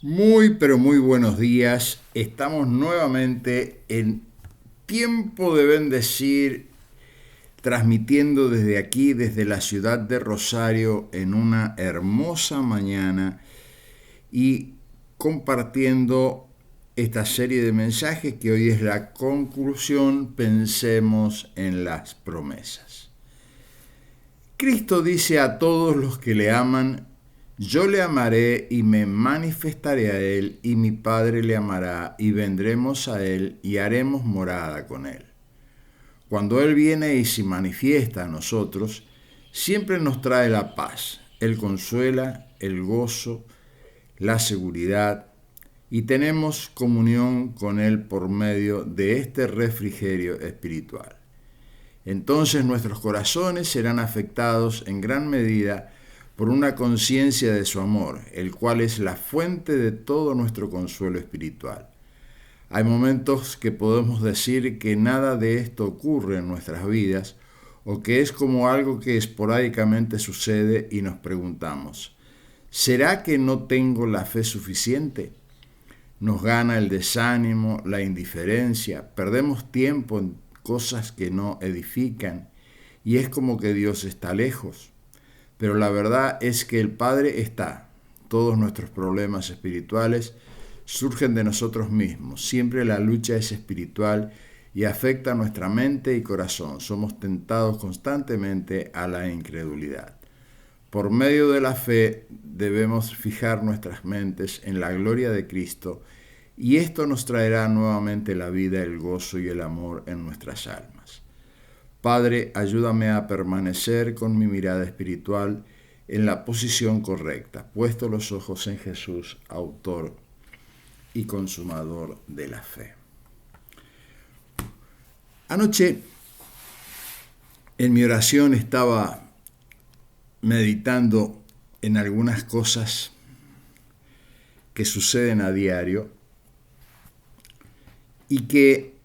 Muy, pero muy buenos días. Estamos nuevamente en Tiempo de Bendecir, transmitiendo desde aquí, desde la ciudad de Rosario, en una hermosa mañana y compartiendo esta serie de mensajes que hoy es la conclusión. Pensemos en las promesas. Cristo dice a todos los que le aman: yo le amaré y me manifestaré a él, y mi Padre le amará, y vendremos a él y haremos morada con él. Cuando Él viene y se manifiesta a nosotros, siempre nos trae la paz. Él consuela, el gozo, la seguridad, y tenemos comunión con Él por medio de este refrigerio espiritual. Entonces nuestros corazones serán afectados en gran medida por una conciencia de su amor, el cual es la fuente de todo nuestro consuelo espiritual. Hay momentos que podemos decir que nada de esto ocurre en nuestras vidas, o que es como algo que esporádicamente sucede y nos preguntamos: ¿será que no tengo la fe suficiente? Nos gana el desánimo, la indiferencia, perdemos tiempo en cosas que no edifican, y es como que Dios está lejos. Pero la verdad es que el Padre está. Todos nuestros problemas espirituales surgen de nosotros mismos. Siempre la lucha es espiritual y afecta nuestra mente y corazón. Somos tentados constantemente a la incredulidad. Por medio de la fe debemos fijar nuestras mentes en la gloria de Cristo, y esto nos traerá nuevamente la vida, el gozo y el amor en nuestras almas. Padre, ayúdame a permanecer con mi mirada espiritual en la posición correcta, puesto los ojos en Jesús, autor y consumador de la fe. Anoche, en mi oración, estaba meditando en algunas cosas que suceden a diario, y que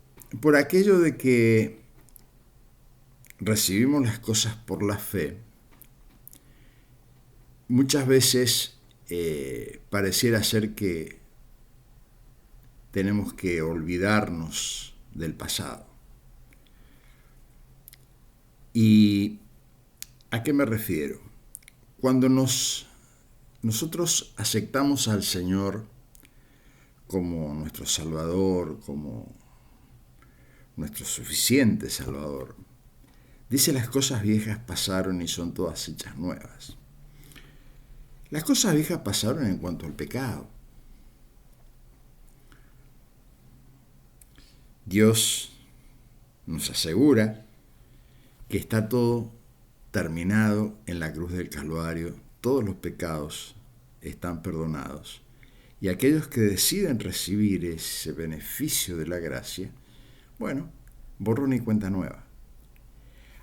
por aquello de que recibimos las cosas por la fe, muchas veces pareciera ser que tenemos que olvidarnos del pasado. ¿Y a qué me refiero? Cuando nosotros aceptamos al Señor como nuestro Salvador, como nuestro suficiente Salvador, dice: las cosas viejas pasaron y son todas hechas nuevas. Las cosas viejas pasaron en cuanto al pecado. Dios nos asegura que está todo terminado en la cruz del Calvario, todos los pecados están perdonados, y aquellos que deciden recibir ese beneficio de la gracia, bueno, borrón y cuenta nueva.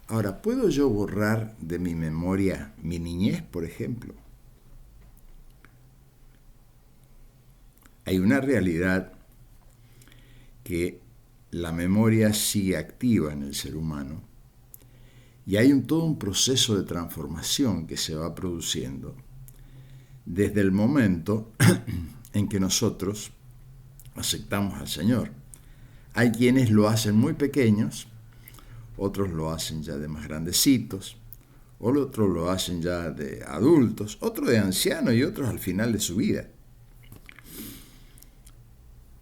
Ahora, ¿puedo yo borrar de mi memoria mi niñez, por ejemplo? Hay una realidad que la memoria sigue activa en el ser humano, y hay todo un proceso de transformación que se va produciendo desde el momento en que nosotros aceptamos al Señor. Hay quienes lo hacen muy pequeños, otros lo hacen ya de más grandecitos, otros lo hacen ya de adultos, otros de ancianos y otros al final de su vida.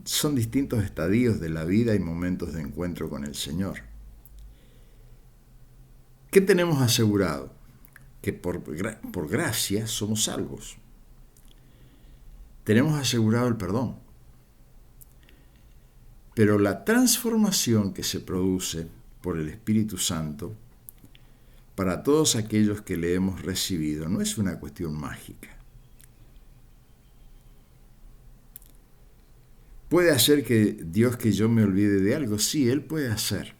Son distintos estadios de la vida y momentos de encuentro con el Señor. ¿Qué tenemos asegurado? Que por gracia somos salvos. Tenemos asegurado el perdón. Pero la transformación que se produce por el Espíritu Santo para todos aquellos que le hemos recibido no es una cuestión mágica. ¿Puede hacer que Dios que yo me olvide de algo? Sí, Él puede hacer,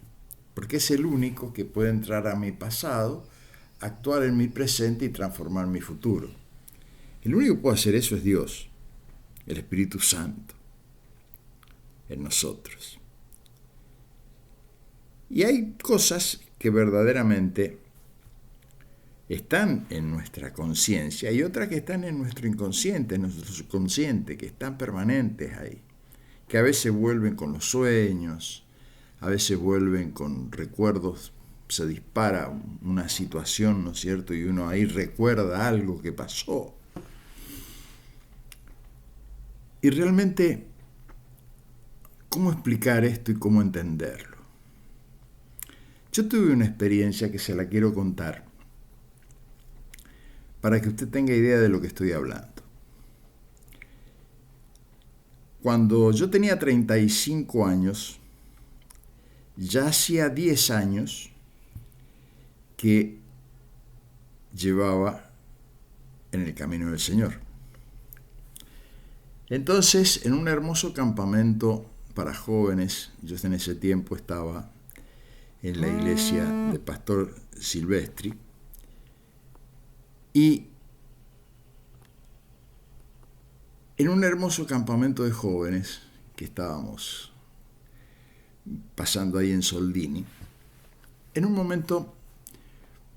porque es el único que puede entrar a mi pasado, actuar en mi presente y transformar mi futuro. El único que puede hacer eso es Dios, el Espíritu Santo, en nosotros. Y hay cosas que verdaderamente están en nuestra conciencia y otras que están en nuestro inconsciente, en nuestro subconsciente, que están permanentes ahí, que a veces vuelven con los sueños, a veces vuelven con recuerdos, se dispara una situación, ¿no es cierto? Y uno ahí recuerda algo que pasó. Y realmente, ¿cómo explicar esto y cómo entenderlo? Yo tuve una experiencia que se la quiero contar para que usted tenga idea de lo que estoy hablando. Cuando yo tenía 35 años, ya hacía 10 años que llevaba en el camino del Señor. Entonces, en un hermoso campamento para jóvenes, yo en ese tiempo estaba en la iglesia de Pastor Silvestri, y en un hermoso campamento de jóvenes que estábamos pasando ahí en Soldini, en un momento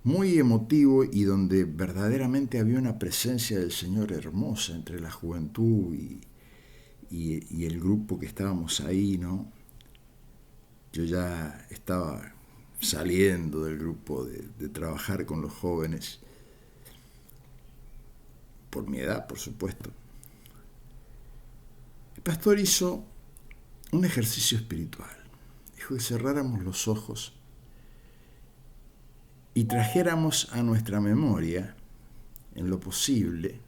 muy emotivo y donde verdaderamente había una presencia del Señor hermosa entre la juventud y el grupo que estábamos ahí, ¿no? Yo ya estaba saliendo del grupo de trabajar con los jóvenes, por mi edad, por supuesto. El pastor hizo un ejercicio espiritual. Dijo que cerráramos los ojos y trajéramos a nuestra memoria, en lo posible,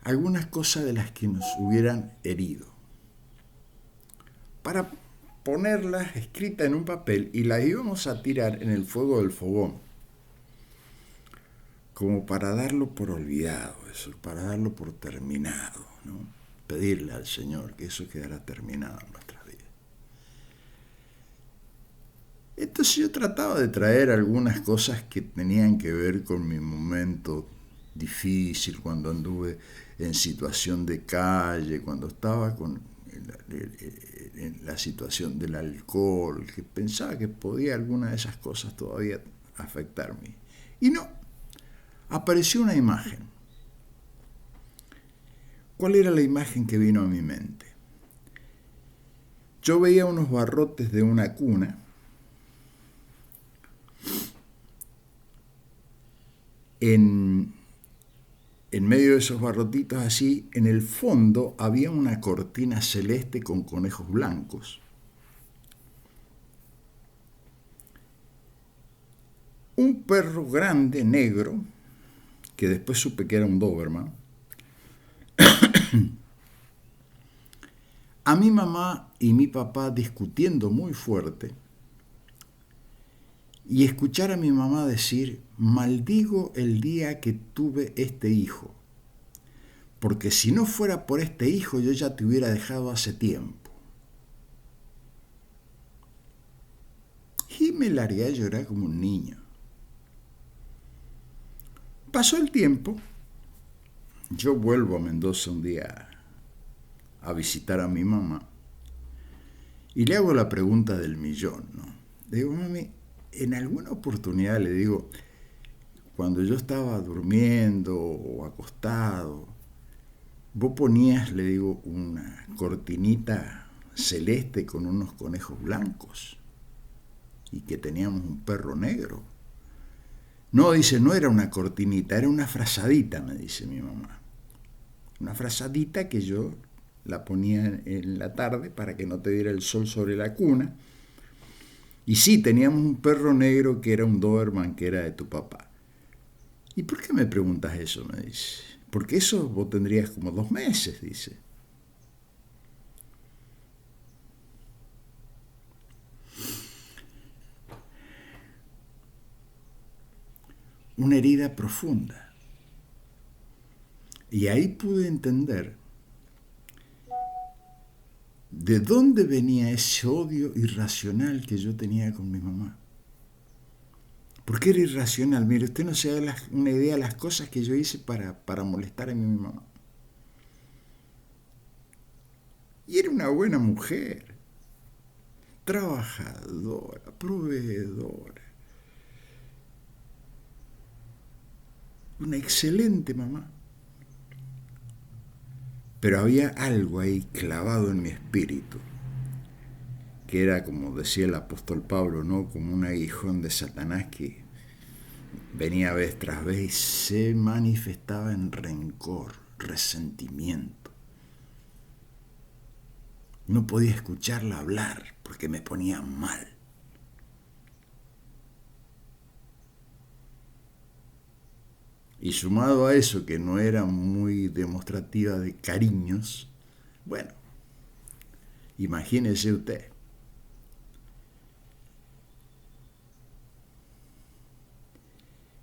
algunas cosas de las que nos hubieran herido, para ponerlas escritas en un papel y las íbamos a tirar en el fuego del fogón, como para darlo por olvidado, eso, para darlo por terminado, ¿no? Pedirle al Señor que eso quedara terminado en nuestras vidas. Entonces yo trataba de traer algunas cosas que tenían que ver con mi momento difícil, cuando anduve en situación de calle, cuando estaba en la situación del alcohol, que pensaba que podía alguna de esas cosas todavía afectarme. Y no, apareció una imagen. ¿Cuál era la imagen que vino a mi mente? Yo veía unos barrotes de una cuna en medio de esos barrotitos así, en el fondo había una cortina celeste con conejos blancos. Un perro grande, negro, que después supe que era un Doberman. A mi mamá y mi papá discutiendo muy fuerte, y escuchar a mi mamá decir: maldigo el día que tuve este hijo, porque si no fuera por este hijo yo ya te hubiera dejado hace tiempo. Y me largué a llorar como un niño. Pasó el tiempo, yo vuelvo a Mendoza un día a visitar a mi mamá y le hago la pregunta del millón, ¿no? Le digo: mami, en alguna oportunidad, le digo, cuando yo estaba durmiendo o acostado, vos ponías, le digo, una cortinita celeste con unos conejos blancos y que teníamos un perro negro. No, dice, no era una cortinita, era una frazadita, me dice mi mamá. Una frazadita que yo la ponía en la tarde para que no te diera el sol sobre la cuna. Y sí, teníamos un perro negro que era un Doberman, que era de tu papá. ¿Y por qué me preguntas eso?, me dice. Porque eso vos tendrías como 2 meses, dice. Una herida profunda. Y ahí pude entender de dónde venía ese odio irracional que yo tenía con mi mamá. ¿Por qué era irracional? Mire, usted no se da una idea de las cosas que yo hice para molestar a mi mamá. Y era una buena mujer, trabajadora, proveedora. una excelente mamá. Pero había algo ahí clavado en mi espíritu, que era, como decía el apóstol Pablo, ¿no? Como un aguijón de Satanás que venía vez tras vez y se manifestaba en rencor, resentimiento. No podía escucharla hablar porque me ponía mal. Y sumado a eso, que no era muy demostrativa de cariños, bueno, imagínese usted.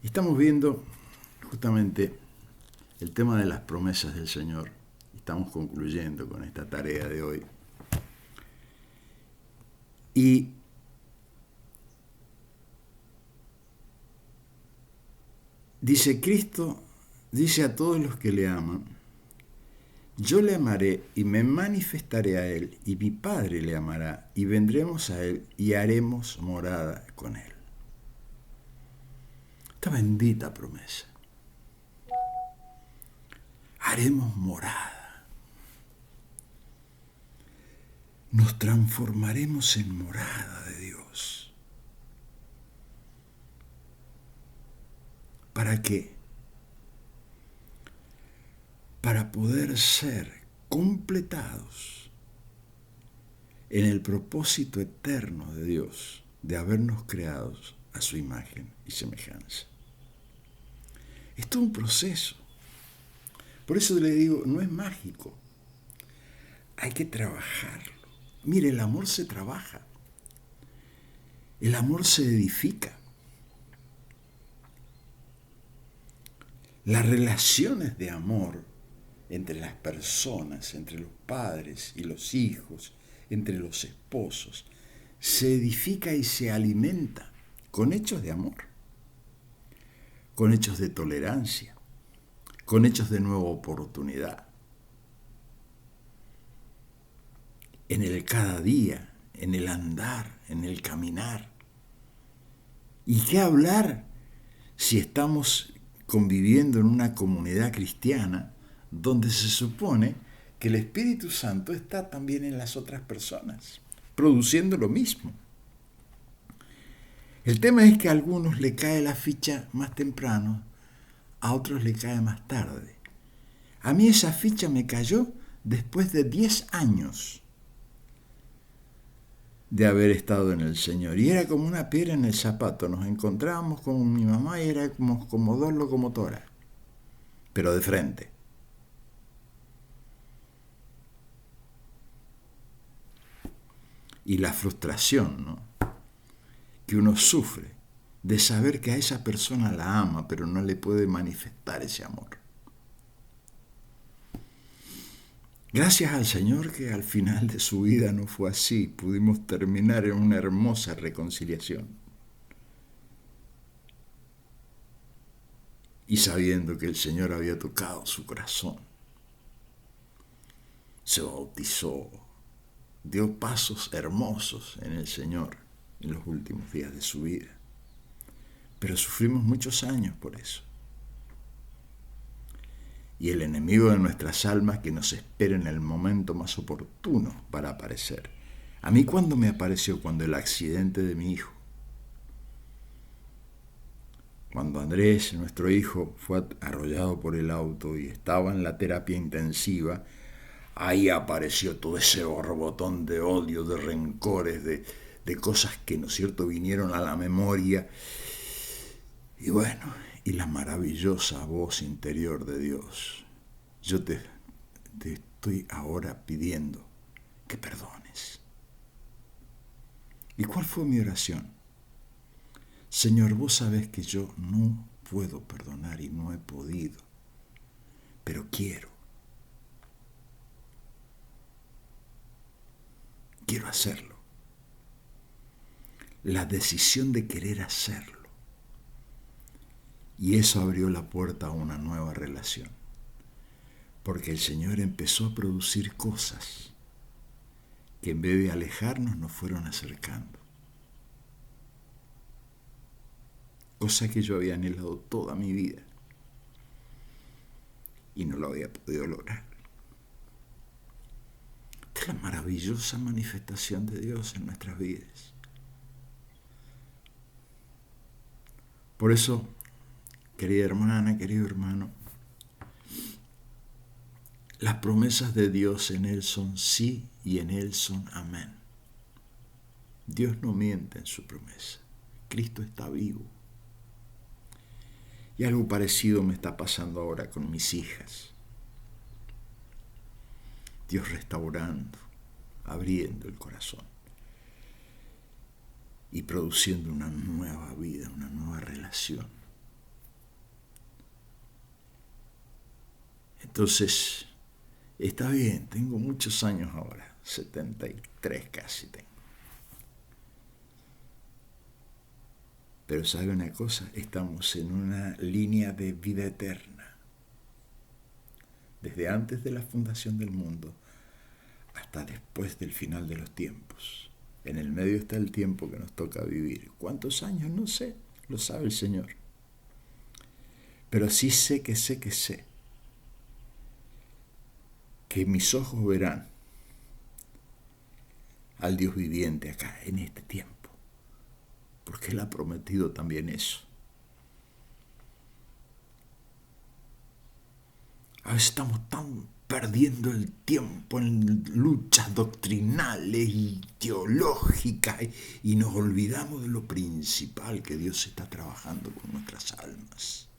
Estamos viendo justamente el tema de las promesas del Señor. Estamos concluyendo con esta tarea de hoy. Y dice Cristo, dice a todos los que le aman, yo le amaré y me manifestaré a él, y mi Padre le amará, y vendremos a él y haremos morada con él. Esta bendita promesa. Haremos morada. Nos transformaremos en morada de Dios. ¿Para qué? Para poder ser completados en el propósito eterno de Dios de habernos creados a su imagen y semejanza. Es todo un proceso. Por eso le digo, no es mágico. Hay que trabajarlo. Mire, el amor se trabaja. El amor se edifica. Las relaciones de amor entre las personas, entre los padres y los hijos, entre los esposos, se edifica y se alimenta con hechos de amor, con hechos de tolerancia, con hechos de nueva oportunidad. En el cada día, en el andar, en el caminar. ¿Y qué hablar si estamos conviviendo en una comunidad cristiana donde se supone que el Espíritu Santo está también en las otras personas, produciendo lo mismo? El tema es que a algunos le cae la ficha más temprano, a otros le cae más tarde. A mí esa ficha me cayó después de 10 años de haber estado en el Señor. Y era como una piedra en el zapato. Nos encontrábamos con mi mamá y era como dos locomotoras, pero de frente. Y la frustración, ¿no?, que uno sufre de saber que a esa persona la ama, pero no le puede manifestar ese amor. Gracias al Señor que al final de su vida no fue así. Pudimos terminar en una hermosa reconciliación. Y sabiendo que el Señor había tocado su corazón, se bautizó, dio pasos hermosos en el Señor en los últimos días de su vida. Pero sufrimos muchos años por eso. Y el enemigo de nuestras almas que nos espera en el momento más oportuno para aparecer. A mí, ¿cuándo me apareció? Cuando el accidente de mi hijo. Cuando Andrés, nuestro hijo, fue arrollado por el auto y estaba en la terapia intensiva, ahí apareció todo ese borbotón de odio, de rencores, de cosas que, ¿no es cierto?, vinieron a la memoria. Y bueno, y la maravillosa voz interior de Dios. Yo te estoy ahora pidiendo que perdones. ¿Y cuál fue mi oración? Señor, vos sabés que yo no puedo perdonar y no he podido, pero quiero hacerlo. La decisión de querer hacerlo. Y eso abrió la puerta a una nueva relación. Porque el Señor empezó a producir cosas que en vez de alejarnos nos fueron acercando. Cosa que yo había anhelado toda mi vida. y no lo había podido lograr. Esta es la maravillosa manifestación de Dios en nuestras vidas. Por eso, querida hermana, querido hermano, las promesas de Dios en Él son sí y en Él son amén. Dios no miente en su promesa. Cristo está vivo. Y algo parecido me está pasando ahora con mis hijas. Dios restaurando, abriendo el corazón y produciendo una nueva vida, una nueva relación. Entonces, está bien, tengo muchos años ahora, 73 casi tengo. Pero ¿sabe una cosa? Estamos en una línea de vida eterna. Desde antes de la fundación del mundo hasta después del final de los tiempos. En el medio está el tiempo que nos toca vivir. ¿Cuántos años? No sé, lo sabe el Señor. Pero sí sé que mis ojos verán al Dios viviente acá, en este tiempo. Porque Él ha prometido también eso. A veces estamos tan perdiendo el tiempo en luchas doctrinales y teológicas y nos olvidamos de lo principal, que Dios está trabajando con nuestras almas,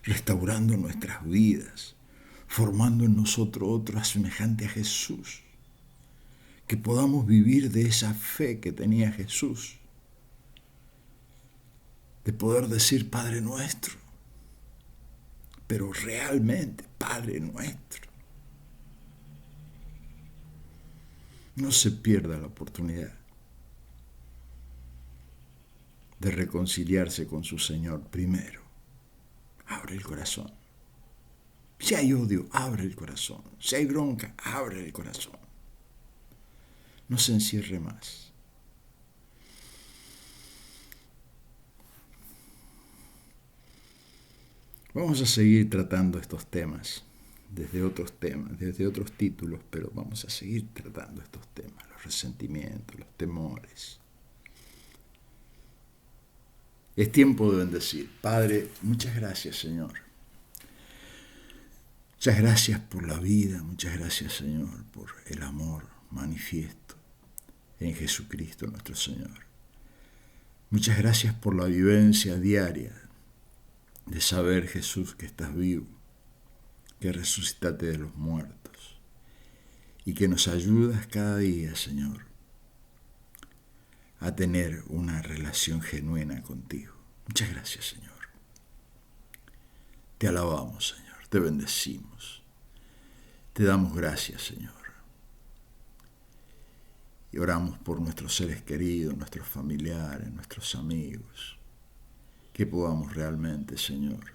restaurando nuestras vidas, formando en nosotros otra semejante a Jesús, que podamos vivir de esa fe que tenía Jesús, de poder decir Padre nuestro, pero realmente Padre nuestro. No se pierda la oportunidad de reconciliarse con su Señor primero. Abre el corazón. Si hay odio, abre el corazón. Si hay bronca, abre el corazón. No se encierre más. Vamos a seguir tratando estos temas desde otros títulos, pero vamos a seguir tratando estos temas, los resentimientos, los temores. Es tiempo de bendecir. Padre, muchas gracias, Señor. Muchas gracias por la vida, muchas gracias, Señor, por el amor manifiesto en Jesucristo nuestro Señor. Muchas gracias por la vivencia diaria de saber, Jesús, que estás vivo, que resucitaste de los muertos y que nos ayudas cada día, Señor, a tener una relación genuina contigo. Muchas gracias, Señor. Te alabamos, Señor, te bendecimos, te damos gracias, Señor. Y oramos por nuestros seres queridos, nuestros familiares, nuestros amigos, que podamos realmente, Señor,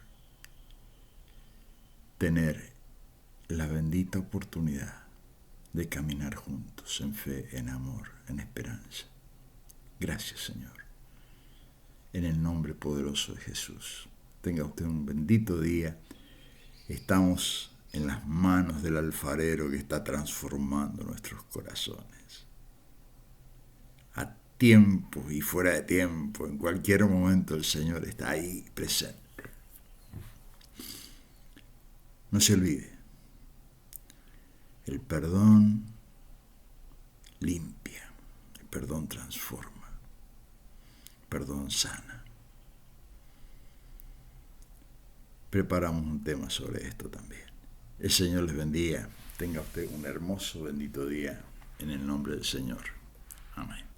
tener la bendita oportunidad de caminar juntos en fe, en amor, en esperanza. Gracias, Señor. En el nombre poderoso de Jesús. Tenga usted un bendito día. Estamos en las manos del alfarero que está transformando nuestros corazones. A tiempo y fuera de tiempo, en cualquier momento el Señor está ahí presente. No se olvide, el perdón limpia, el perdón transforma, el perdón sana. Preparamos un tema sobre esto también. El Señor les bendiga. Tenga usted un hermoso, bendito día en el nombre del Señor. Amén.